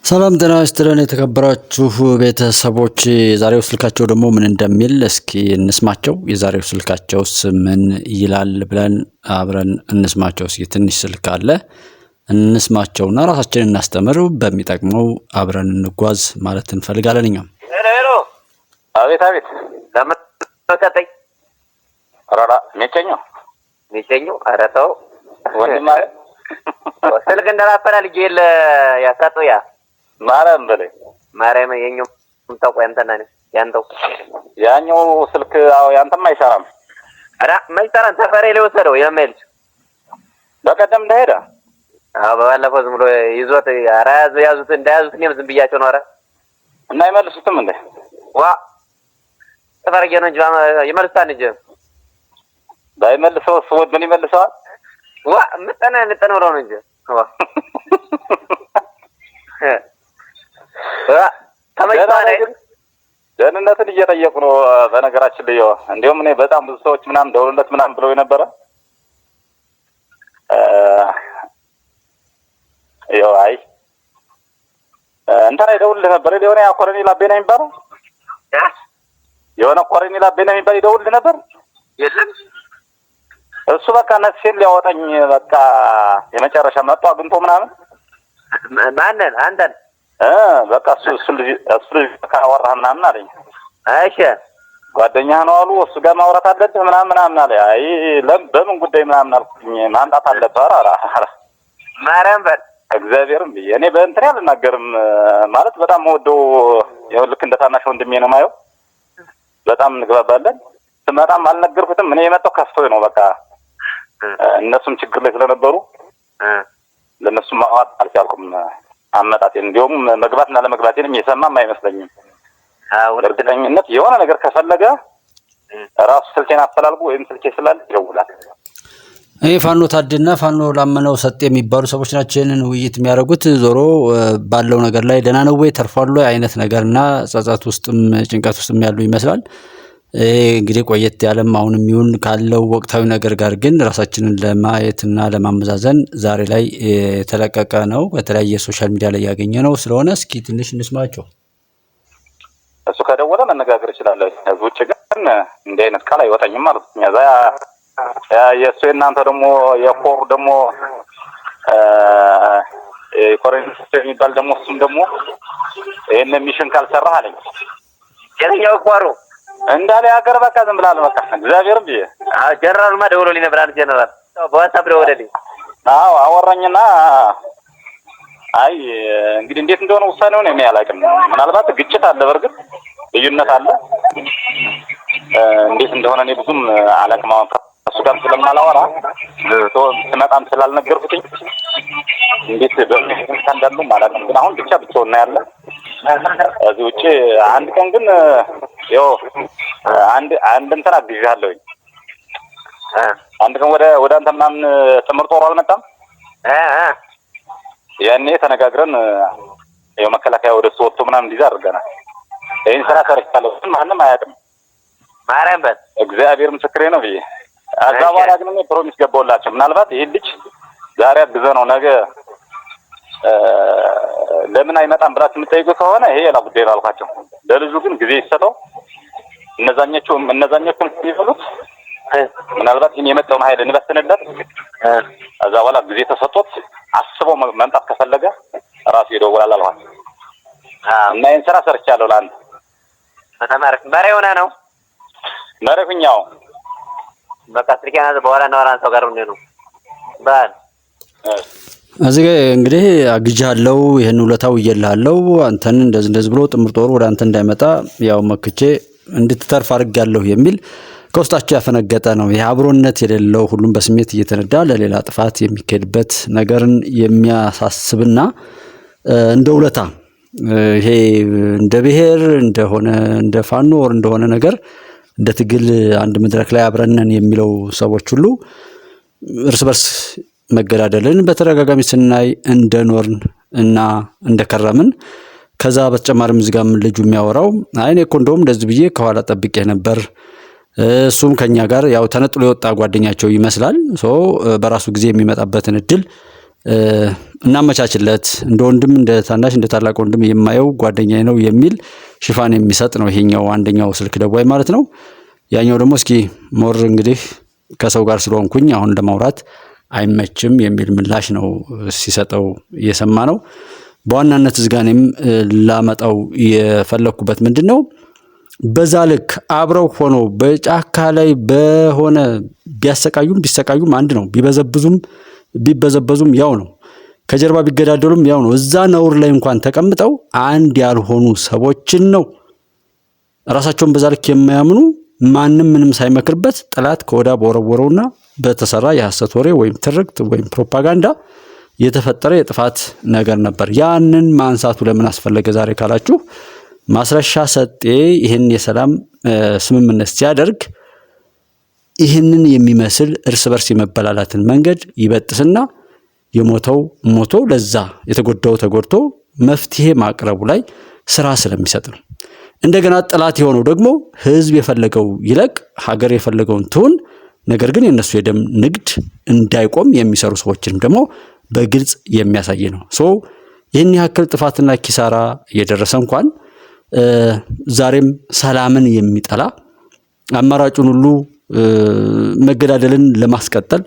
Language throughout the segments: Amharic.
ሰላም ጤና ይስጥልን የተከበራችሁ ቤተሰቦች፣ የዛሬው ስልካቸው ደግሞ ምን እንደሚል እስኪ እንስማቸው። የዛሬው ስልካቸውስ ምን ይላል ብለን አብረን እንስማቸው። እስኪ ትንሽ ስልክ አለ እንስማቸውና ራሳችንን እናስተምር፣ በሚጠቅመው አብረን እንጓዝ ማለት እንፈልጋለን። እኛም ሄሎ አቤት አቤት ለምትሰጠኝ አራራ ሜቸኞ አረተው ወንድማ ስልክ እንደላፈላ ልጅ የለ ያሳጠው ያ ማረም በለኝ ማረም የኛው ተቆይ አንተና ነኝ ያንተው ያኛው ስልክ አው ያንተም አይሰራም። አራ ማይሰራን ተፈሬ ለወሰደው የማይልሽ በቀደም እንደሄደ ባለፈው ዝም ብሎ ይዞት አራ ያዙት እንዳያዙት እኔም ዝም ብያቸው ነው። አራ እና ይመልሱትም እንዴ ዋ ተፈረገ ነው እንጂ ይመልሳል እንጂ ባይመልሰው ሰው ምን ይመልሰዋል? ዋ ምጠና ብሎ ነው እንጂ ዋ ደህንነትን እየጠየቁ ነው። በነገራችን ላይ እንዲሁም እኔ በጣም ብዙ ሰዎች ምናምን ደውልለት ምናምን ብለው የነበረ ያው አይ እንትና ይደውልልህ ነበር የሆነ ኮሎኔል አቤና የሚባለው የሆነ ኮሎኔል አቤና የሚባል ይደውልልህ ነበር። የለም እሱ በቃ ነፍሴን ሊያወጣኝ በቃ የመጨረሻ መጣ አግኝቶ ምናምን ማንን አንተን በቃ እሱ ልጅ ካወራህ ምናምን አለኝ። እሺ ጓደኛህ ነው አሉ እሱ ጋር ማውራት አለብህ ምናምን አለ። አይ በምን ጉዳይ ምናምን አልኩኝ። ማምጣት አለብህ አራ ማርያም በል እግዚአብሔርም እኔ በእንትን አልናገርም ማለት በጣም ወደው ያው ልክ እንደ ታናሽ ወንድሜ ነው ማየው። በጣም እንግባባለን። ስመጣም አልነገርኩትም። እኔ የመጣው ከፍቶኝ ነው በቃ እነሱም ችግር ላይ ስለነበሩ ለነሱም ማዋጥ አልቻልኩም። አመጣጤ እንዲሁም መግባትና ለመግባቴንም የሰማም አይመስለኝም። እርግጠኝነት የሆነ ነገር ከፈለገ ራሱ ስልኬን አፈላልጉ ወይም ስልኬ ስላለ ይደውላል። ይሄ ፋኖ ታድና ፋኖ ላመነው ሰጥ የሚባሉ ሰዎች ናቸው ይሄንን ውይይት የሚያደርጉት። ዞሮ ባለው ነገር ላይ ደህና ነው ወይ ተርፏል ወይ አይነት ነገርና ጸጸት ውስጥም ጭንቀት ውስጥም ያሉ ይመስላል። እንግዲህ ቆየት ያለም አሁንም ይሁን ካለው ወቅታዊ ነገር ጋር ግን ራሳችንን ለማየትና ለማመዛዘን ዛሬ ላይ የተለቀቀ ነው። በተለያየ ሶሻል ሚዲያ ላይ ያገኘ ነው ስለሆነ እስኪ ትንሽ እንስማቸው። እሱ ከደወለ መነጋገር ይችላል። ውጭ ግን እንዲህ አይነት ቃል አይወጣኝም ማለት ነው። ያ የእሱ የእናንተ ደግሞ የኮሩ ደግሞ ኮሬንስ የሚባል ደግሞ እሱም ደግሞ ይሄን ሚሽን ካልሰራህ አለኝ የኛው ኮሩ እንዳለ ሀገር በቃ ዝም ብላል በቃ እግዚአብሔርም ቢየ ጀነራል ደውሎልኝ ነበር። አንተ ጀነራል በዋትስአፕ ደወለልኝ። አወራኝና አይ እንግዲህ እንዴት እንደሆነ ውሳኔውን እኔ አላውቅም። ምናልባት ግጭት አለ፣ በርግጥ ልዩነት አለ። እንዴት እንደሆነ እኔ ብዙም አላውቅም። እሱ ጋር ስለማላወራ ስመጣም ስላልነገርኩትኝ እንዴት በእንትን እንዳሉ አላውቅም። ግን አሁን ብቻውን ነው ያለ። እዚህ ውጪ አንድ ቀን ግን ያው አንድ እንትን አግዣለሁኝ። አንድ ቀን ወደ አንተ ምናምን ትምህርት ጦሩ አልመጣም። ያኔ ተነጋግረን ያው መከላከያ ወደ እሱ ወጥቶ ምናምን እንዲዛ አድርገናል። ይሄን ስራ ሰርቻለሁ። ማንም አያውቅም። ማርያም በል እግዚአብሔር ምስክሬ ነው ብዬ አዛ በኋላ ግን እኔ ፕሮሚስ ገባሁላቸው። ምናልባት ይሄ ልጅ ዛሬ አግዘ ነው ነገ ለምን አይመጣም ብላችሁ የምትጠይቁ ከሆነ ይሄ ሌላ ጉዳይ ነው አልኳቸው። ለልጁ ግን ጊዜ ይሰጠው። እነዛኞቹም ይሉት ምናልባት ይሄን የመጣውን ኃይል እንበትንለት አዛ በኋላ ጊዜ ተሰጥቶት አስበው መምጣት ከፈለገ ራሱ ይደውላል አልኳቸው። እና ይሄን ስራ ሰርቻለሁ። ለአንድ ተማረክ መሪውና ነው መሪውኛው በቃ ትሪካና በኋላ ነው አራን ሰው ጋር ነው ባል እዚህ እንግዲህ አግጃለሁ ይሄን ውለታው ይየላለው አንተን እንደዚህ ብሎ ጥምር ጦር ወደ አንተ እንዳይመጣ ያው መክቼ እንድትተርፍ አድርጋለሁ የሚል ከውስጣቸው ያፈነገጠ ነው። ይሄ አብሮነት የሌለው ሁሉም በስሜት እየተነዳ ለሌላ ጥፋት የሚከድበት ነገርን የሚያሳስብና እንደ ውለታ ይሄ እንደ ብሔር እንደሆነ እንደ ፋኖ ወር እንደሆነ ነገር እንደ ትግል አንድ መድረክ ላይ አብረነን የሚለው ሰዎች ሁሉ እርስ በርስ መገዳደልን በተረጋጋሚ ስናይ እንደኖርን እና እንደከረምን ከዛ በተጨማሪም እዚህ ጋር ልጁ የሚያወራው አይኔ እኮ እንደውም እንደዚህ ብዬ ከኋላ ጠብቄ ነበር እሱም ከኛ ጋር ያው ተነጥሎ የወጣ ጓደኛቸው ይመስላል። በራሱ ጊዜ የሚመጣበትን እድል እናመቻችለት። እንደ ወንድም እንደ ታናሽ እንደ ታላቅ ወንድም የማየው ጓደኛዬ ነው የሚል ሽፋን የሚሰጥ ነው ይሄኛው አንደኛው ስልክ ደዋይ ማለት ነው። ያኛው ደግሞ እስኪ ሞር እንግዲህ ከሰው ጋር ስለሆንኩኝ አሁን ለማውራት አይመችም የሚል ምላሽ ነው ሲሰጠው እየሰማ ነው። በዋናነት ዝጋኔም ላመጣው የፈለኩበት ምንድነው በዛ ልክ አብረው ሆኖ በጫካ ላይ በሆነ ቢሰቃዩም አንድ ነው፣ ቢበዘበዙም ያው ነው፣ ከጀርባ ቢገዳደሉም ያው ነው። እዛ ነውር ላይ እንኳን ተቀምጠው አንድ ያልሆኑ ሰዎችን ነው ራሳቸውን በዛ ልክ የማያምኑ ማንም ምንም ሳይመክርበት ጠላት ከወዳ በወረወረውና በተሰራ የሐሰት ወሬ ወይም ትርክት ወይም ፕሮፓጋንዳ የተፈጠረ የጥፋት ነገር ነበር። ያንን ማንሳቱ ለምን አስፈለገ ዛሬ ካላችሁ ማስረሻ ሰጤ ይህን የሰላም ስምምነት ሲያደርግ ይህንን የሚመስል እርስ በርስ የመበላላትን መንገድ ይበጥስና የሞተው ሞቶ ለዛ የተጎዳው ተጎድቶ መፍትሄ ማቅረቡ ላይ ስራ ስለሚሰጥ ነው። እንደገና ጠላት የሆነው ደግሞ ህዝብ የፈለገው ይለቅ፣ ሀገር የፈለገውን ትሁን፣ ነገር ግን የነሱ የደም ንግድ እንዳይቆም የሚሰሩ ሰዎችንም ደግሞ በግልጽ የሚያሳይ ነው። ይህን ያክል ጥፋትና ኪሳራ እየደረሰ እንኳን ዛሬም ሰላምን የሚጠላ አማራጩን ሁሉ መገዳደልን ለማስቀጠል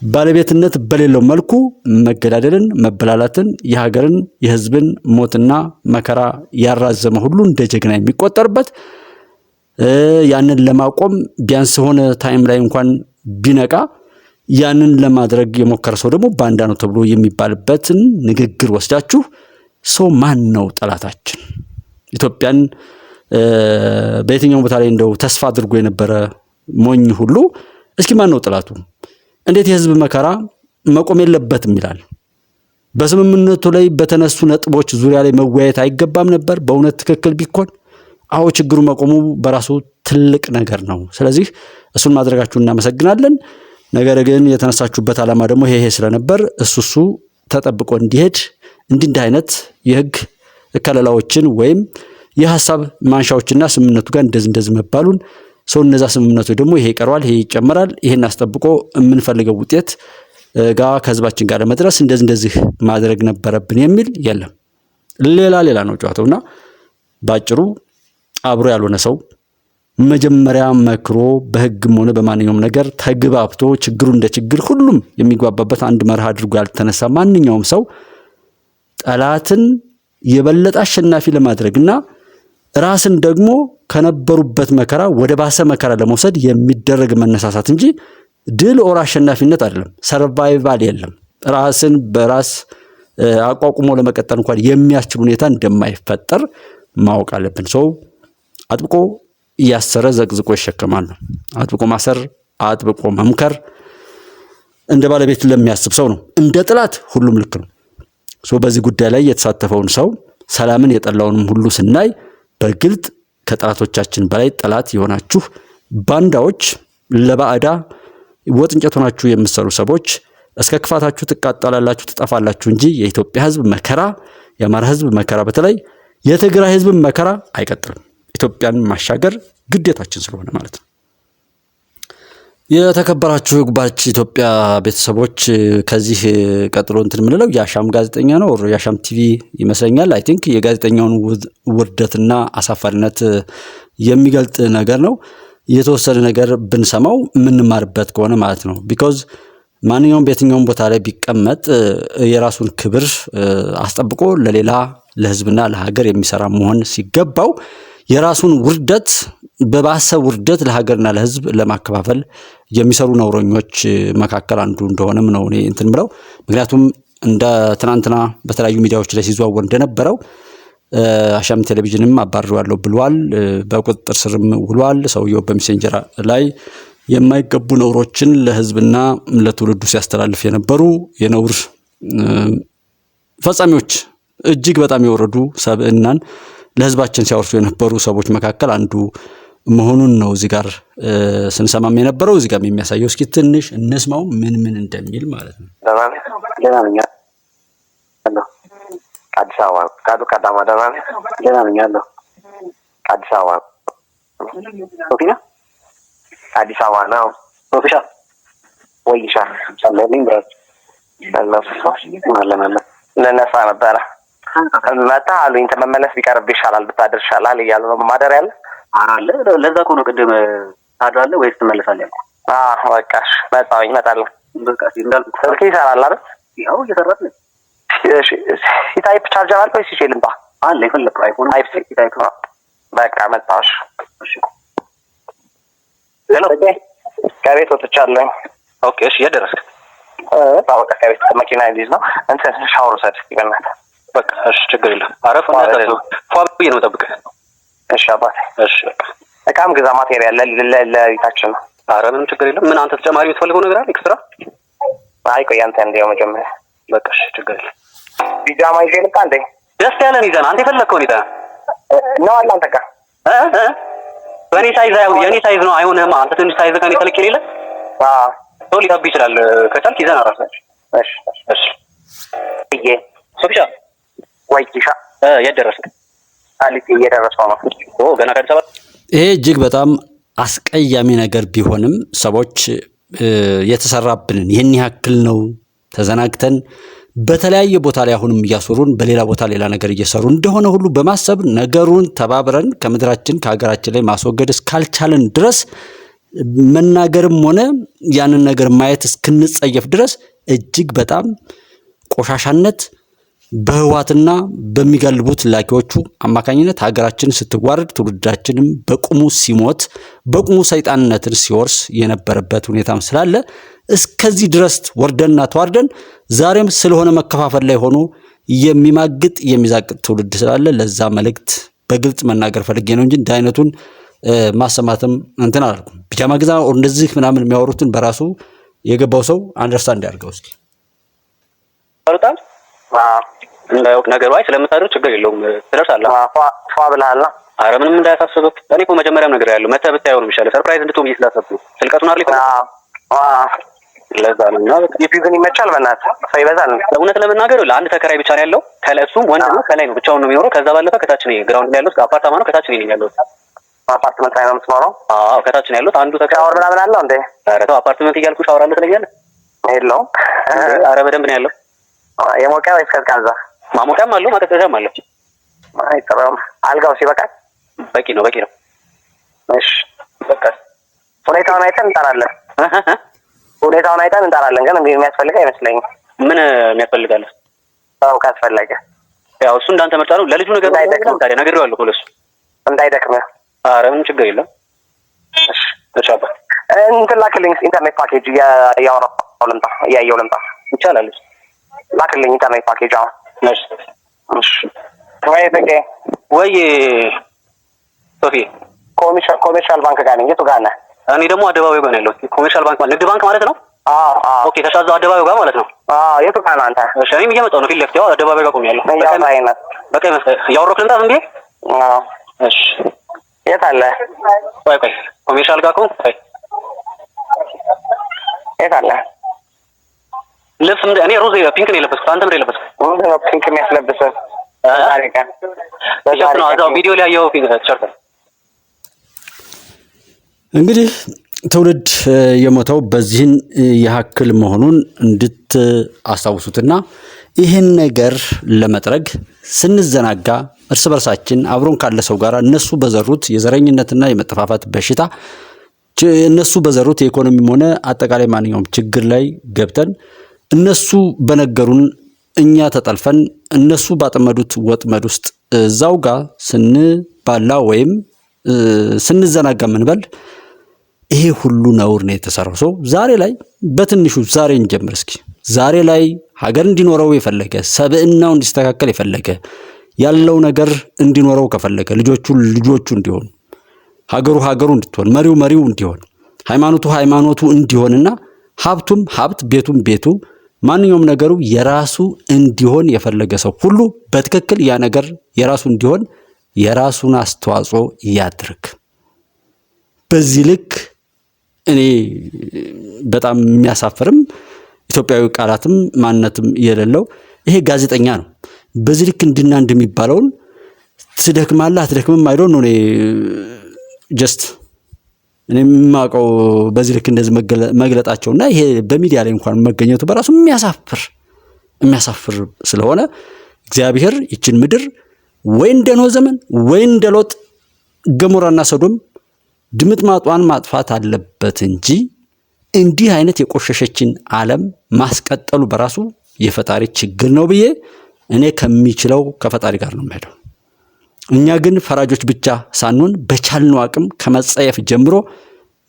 ባለቤትነት በሌለው መልኩ መገዳደልን፣ መበላላትን፣ የሀገርን የህዝብን ሞትና መከራ ያራዘመ ሁሉ እንደ ጀግና የሚቆጠርበት ያንን ለማቆም ቢያንስ ሆነ ታይም ላይ እንኳን ቢነቃ ያንን ለማድረግ የሞከረ ሰው ደግሞ ባንዳ ነው ተብሎ የሚባልበትን ንግግር ወስዳችሁ ማን ነው ጠላታችን? ኢትዮጵያን በየትኛው ቦታ ላይ እንደው ተስፋ አድርጎ የነበረ ሞኝ ሁሉ እስኪ ማን ነው ጠላቱ? እንዴት የህዝብ መከራ መቆም የለበትም ይላል? በስምምነቱ ላይ በተነሱ ነጥቦች ዙሪያ ላይ መወያየት አይገባም ነበር? በእውነት ትክክል ቢኮን አዎ ችግሩ መቆሙ በራሱ ትልቅ ነገር ነው። ስለዚህ እሱን ማድረጋችሁ እናመሰግናለን። ነገር ግን የተነሳችሁበት ዓላማ ደግሞ ይሄ ስለነበር እሱ ተጠብቆ እንዲሄድ እንዲህ አይነት የህግ ከለላዎችን ወይም የሐሳብ ማንሻዎችና ስምምነቱ ጋር እንደዚህ መባሉን እነዛ ስምምነቶች ደግሞ ይሄ ይቀርዋል፣ ይሄ ይጨመራል፣ ይሄን አስጠብቆ የምንፈልገው ውጤት ጋር ከህዝባችን ጋር ለመድረስ እንደዚህ ማድረግ ነበረብን የሚል የለም። ሌላ ነው ጨዋታውና ባጭሩ አብሮ ያልሆነ ሰው መጀመሪያ መክሮ በህግም ሆነ በማንኛውም ነገር ተግባብቶ ችግሩ እንደ ችግር ሁሉም የሚግባባበት አንድ መርህ አድርጎ ያልተነሳ ማንኛውም ሰው ጠላትን የበለጠ አሸናፊ ለማድረግና ራስን ደግሞ ከነበሩበት መከራ ወደ ባሰ መከራ ለመውሰድ የሚደረግ መነሳሳት እንጂ ድል ኦር አሸናፊነት አይደለም። ሰርቫይቫል የለም። ራስን በራስ አቋቁሞ ለመቀጠል እንኳን የሚያስችል ሁኔታ እንደማይፈጠር ማወቅ አለብን። አጥብቆ እያሰረ ዘቅዝቆ ይሸከማል። አጥብቆ ማሰር፣ አጥብቆ መምከር እንደ ባለቤት ለሚያስብ ሰው ነው። እንደ ጥላት ሁሉም ልክ ነው። በዚህ ጉዳይ ላይ የተሳተፈውን ሰው ሰላምን የጠላውንም ሁሉ ስናይ በግልጥ ከጠላቶቻችን በላይ ጠላት የሆናችሁ ባንዳዎች፣ ለባዕዳ ወጥ እንጨት ሆናችሁ የምትሰሩ ሰዎች እስከ ክፋታችሁ ትቃጠላላችሁ፣ ትጠፋላችሁ እንጂ የኢትዮጵያ ህዝብ መከራ፣ የአማራ ህዝብ መከራ፣ በተለይ የትግራይ ህዝብ መከራ አይቀጥልም። ኢትዮጵያን ማሻገር ግዴታችን ስለሆነ ማለት ነው። የተከበራችሁ የጉባች ኢትዮጵያ ቤተሰቦች ከዚህ ቀጥሎ ምንለው የአሻም ጋዜጠኛ ነው የአሻም ቲቪ ይመስለኛል። አይ ቲንክ የጋዜጠኛውን ውርደትና አሳፋሪነት የሚገልጥ ነገር ነው። የተወሰነ ነገር ብንሰማው ምንማርበት ከሆነ ማለት ነው። ቢኮዝ ማንኛውም በየትኛውም ቦታ ላይ ቢቀመጥ የራሱን ክብር አስጠብቆ ለሌላ ለህዝብና ለሀገር የሚሰራ መሆን ሲገባው የራሱን ውርደት በባሰ ውርደት ለሀገርና ለህዝብ ለማከፋፈል የሚሰሩ ነውረኞች መካከል አንዱ እንደሆነም ነው እኔ ምለው። ምክንያቱም እንደ ትናንትና በተለያዩ ሚዲያዎች ላይ ሲዘዋወር እንደነበረው አሻም ቴሌቪዥንም አባርሯለሁ ብሏል። በቁጥጥር ስርም ውሏል። ሰውየው በሜሴንጀር ላይ የማይገቡ ነውሮችን ለህዝብና ለትውልዱ ሲያስተላልፍ የነበሩ የነውር ፈጻሚዎች እጅግ በጣም የወረዱ ሰብእናን ለህዝባችን ሲያወርሱ የነበሩ ሰዎች መካከል አንዱ መሆኑን ነው እዚህ ጋር ስንሰማም የነበረው። እዚህ ጋር የሚያሳየው እስኪ ትንሽ እንስማው ምን እንደሚል ማለት ነው። አዲስ አበባ ካዱ ካዳማ ደባኔ ገና ነኝ ያለው አዲስ አበባ ኦኬና አዲስ አበባ ነው። ኦፊሻ ወይሻ ሰለልኝ ብራዝ ልነሳ ነበረ መጣ አሉኝ። ተመመለስ ቢቀርብ ይሻላል ብታድር ይሻላል እያሉ ነው። ማደር ያለ አራለ ለዛ እኮ ነው ቅድም ታድራለህ ወይስ ትመለሳለህ ያልኩህ። በቃሽ መጣሁኝ እመጣለሁ። በቃ እንዳልኩህ ስልክ ይሰራል አይደል? ያው እየሰራህ ነው። እሺ ሲታይፕ ቻርጀር አለ ወይስ ይችላል? አለ የፈለከው አይፎን ታይፕ ሲ ታይፕ ነው። በቃ መጣሁሽ። እሺ ሄሎ ከቤት ወጥቻለሁ። ኦኬ እሺ የደረስክ በቃ ከቤት መኪና ይይዝ ነው እንትን ሻወር ወሰድ ይበናል። በቃ እሺ ችግር የለም። አረፍ እና ፏብዬ ነው ጠብቀህ። እሺ አባቴ እሺ በቃ እቃም ግዛ ማቴሪያል ለቤታችን ነው። ኧረ ምንም ችግር የለም። ምን አንተ ተጨማሪ የምትፈልገው ነገር አለ ኤክስትራ? አይ ቆይ አንተ እንደው መጀመሪያ በቃ እሺ ችግር የለም። ቢጃማ ይዤ ልምጣ እንዴ? ደስ ያለን ይዘን አንተ የፈለግከውን ይዘህ ነው አለ አንተ ጋር በእኔ ሳይዝ የእኔ ሳይዝ ነው አይሆንህም። አንተ ትንሽ ሳይዝ ከኔ ተለቅ የሌለ ሰው ሊጠብ ይችላል። ከቻልክ ይዘን አራሳችን። እሺ እሺ እዬ ሶፊሻ ወይ ኪሻ የት ደረስክ? አሊት እየደረስኩ ነው። ገና ከአዲስ አበባ። ይሄ እጅግ በጣም አስቀያሚ ነገር ቢሆንም ሰዎች የተሰራብንን ይህን ያክል ነው ተዘናግተን በተለያየ ቦታ ላይ አሁንም እያሰሩን በሌላ ቦታ ሌላ ነገር እየሰሩ እንደሆነ ሁሉ በማሰብ ነገሩን ተባብረን ከምድራችን ከሀገራችን ላይ ማስወገድ እስካልቻለን ድረስ መናገርም ሆነ ያንን ነገር ማየት እስክንጸየፍ ድረስ እጅግ በጣም ቆሻሻነት በህዋትና በሚገልቡት ላኪዎቹ አማካኝነት ሀገራችን ስትዋረድ ትውልዳችንም በቁሙ ሲሞት በቁሙ ሰይጣንነትን ሲወርስ የነበረበት ሁኔታም ስላለ እስከዚህ ድረስ ወርደንና ተዋርደን ዛሬም ስለሆነ መከፋፈል ላይ ሆኖ የሚማግጥ የሚዛቅጥ ትውልድ ስላለ ለዛ መልእክት በግልጽ መናገር ፈልጌ ነው እንጂ እንደ አይነቱን ማሰማትም እንትን አላልኩም። ቢጃማ ግዛ እንደዚህ ምናምን የሚያወሩትን በራሱ የገባው ሰው አንደርስታንድ ያድርገው እስኪ። በጣም እንዳይወቅ ነገሩ አይ ስለምታደርግ ችግር የለውም ትደርሳለህ። ፏ ብለሃል። ኧረ ምንም እንዳያሳስብህ። እኔ እኮ መጀመሪያም ነገር ያለው መተህ ብታየው ነው የሚሻለው። ሰርፕራይዝ እንድትሆን ብዬ ስላሰብኩ ነው። ስልቀቱን አይደል ለዛ ነው። እና ግን ይመቻል። በእናትህ ሰው ይበዛል። እውነት ለመናገር ለአንድ ተከራይ ብቻ ነው ያለው። ከለሱም ወንድ ነው። ከላይ ነው ብቻውን ነው የሚኖረው። ከዛ ባለፈ ከታች ነው ግራውንድ ላይ ያለው አፓርታማ ነው። ከታች ነው ያለው አፓርትመንት ላይ ነው የምትኖረው? አዎ ከታች ነው ያለው። አንዱ ተከራይ ሻወር ምናምን አለው እንዴ? ኧረ ተው አፓርትመንት እያልኩ ሻወር አለ ትለኛለህ? የለውም። ኧረ በደንብ ነው ያለው። የሞቀ ወይስ ቀዝቃዛ? ማሞቂያም አለው ማቀዝቀዣም አለው። አይ ጥሩም። አልጋው ሲበቃል? በቂ ነው በቂ ነው። እሺ በቃ ሁኔታውን አይተን እንጠራለን። ሁኔታውን አይተን እንጠራለን። ግን የሚያስፈልግ አይመስለኝም። ምን የሚያስፈልጋል? ሰው ካስፈለገ ያው እሱ እንዳንተ ምርጫ ነው። ለልጁ ነገር እንዳይደክም ታዲያ ነግሬዋለሁ ለእሱ እንዳይደክም። ኧረ ምንም ችግር የለም። እሺ ተቻባ እንትን ላክልኝ ኢንተርኔት ፓኬጅ እያወራሁ ልምጣ እያየሁ ልምጣ። ይቻላል። ላክልኝ ኢንተርኔት ፓኬጅ አሁን። እሺ እሺ ወይ በቃ ወይ ሶፊ ኮሜርሻል ባንክ ጋር ነኝ። የቱ ጋር ነህ? እኔ ደግሞ አደባባዩ ጋር ነው ያለሁት። ኮሜርሻል ባንክ ማለት ንግድ ባንክ ማለት ነው። ኦኬ ተሻዛው አደባባዩ ጋር ማለት ነው። የቱ ጋር ነህ አንተ? እሺ እኔም እየመጣሁ ነው። ፊት ለፊት ያው አደባባዩ ጋር ቆሜያለሁ። በቃ ያወራሁት ልምጣ ዝም ብዬ። እሺ የት አለ? ቆይ ኮሜርሻል ጋር ቆም። የት አለ? ልብስ እኔ ሮዝ ፒንክ ነው የለበስኩት። አንተ ምንድን ነው የለበስኩት? ምንድን ነው ፒንክ የሚያስለብስህ? ቲሸርት ነው እዛው ቪዲዮ ላይ ያየኸው ፒንክ ቲሸርት። እንግዲህ ትውልድ የሞተው በዚህን ያክል መሆኑን እንድታስታውሱትና ይህን ነገር ለመጥረግ ስንዘናጋ እርስ በርሳችን አብሮን ካለ ሰው ጋር እነሱ በዘሩት የዘረኝነትና የመጠፋፋት በሽታ እነሱ በዘሩት የኢኮኖሚም ሆነ አጠቃላይ ማንኛውም ችግር ላይ ገብተን እነሱ በነገሩን እኛ ተጠልፈን እነሱ ባጠመዱት ወጥመድ ውስጥ እዛው ጋር ስንባላ ወይም ስንዘናጋ ምንበል ይሄ ሁሉ ነውር ነው የተሰራው። ሰው ዛሬ ላይ በትንሹ ዛሬ እንጀምር እስኪ። ዛሬ ላይ ሀገር እንዲኖረው የፈለገ ሰብዕናው እንዲስተካከል የፈለገ ያለው ነገር እንዲኖረው ከፈለገ ልጆቹ እንዲሆኑ ሀገሩ እንድትሆን መሪው እንዲሆን ሃይማኖቱ እንዲሆንና ሀብቱም ሀብት ቤቱም ቤቱ ማንኛውም ነገሩ የራሱ እንዲሆን የፈለገ ሰው ሁሉ በትክክል ያ ነገር የራሱ እንዲሆን የራሱን አስተዋጽኦ ያድርግ። በዚህ ልክ እኔ በጣም የሚያሳፍርም ኢትዮጵያዊ ቃላትም ማንነትም የሌለው ይሄ ጋዜጠኛ ነው። በዚህ ልክ እንድና እንደሚባለውን ትደክማለህ አትደክምም አይዶን ነው። እኔ ጀስት እኔም ማቀው በዚህ ልክ እንደዚህ መግለጣቸውና ይሄ በሚዲያ ላይ እንኳን መገኘቱ በራሱ የሚያሳፍር ስለሆነ እግዚአብሔር ይችን ምድር ወይ እንደ ኖህ ዘመን ወይ እንደ ሎጥ ገሞራና ሰዶም ድምጥማጧን ማጥፋት አለበት እንጂ እንዲህ አይነት የቆሸሸችን ዓለም ማስቀጠሉ በራሱ የፈጣሪ ችግር ነው ብዬ እኔ ከሚችለው ከፈጣሪ ጋር ነው የምሄደው። እኛ ግን ፈራጆች ብቻ ሳንሆን በቻልነው አቅም ከመጸየፍ ጀምሮ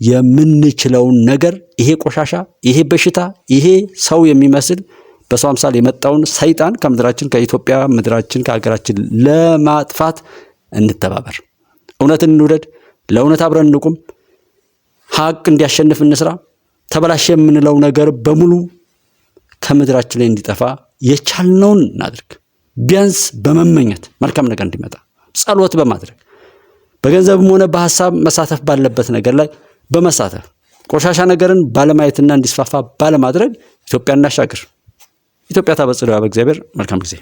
የምንችለውን ነገር ይሄ ቆሻሻ፣ ይሄ በሽታ፣ ይሄ ሰው የሚመስል በሰው አምሳል የመጣውን ሰይጣን ከምድራችን ከኢትዮጵያ ምድራችን ከሀገራችን ለማጥፋት እንተባበር። እውነትን እንውደድ፣ ለእውነት አብረን እንቁም፣ ሀቅ እንዲያሸንፍ እንስራ። ተበላሸ የምንለው ነገር በሙሉ ከምድራችን ላይ እንዲጠፋ የቻልነውን እናድርግ። ቢያንስ በመመኘት መልካም ነገር እንዲመጣ ጸሎት በማድረግ በገንዘብም ሆነ በሐሳብ መሳተፍ ባለበት ነገር ላይ በመሳተፍ ቆሻሻ ነገርን ባለማየትና እንዲስፋፋ ባለማድረግ ኢትዮጵያ እናሻግር። ኢትዮጵያ ታበጽሕልሃ በእግዚአብሔር። መልካም ጊዜ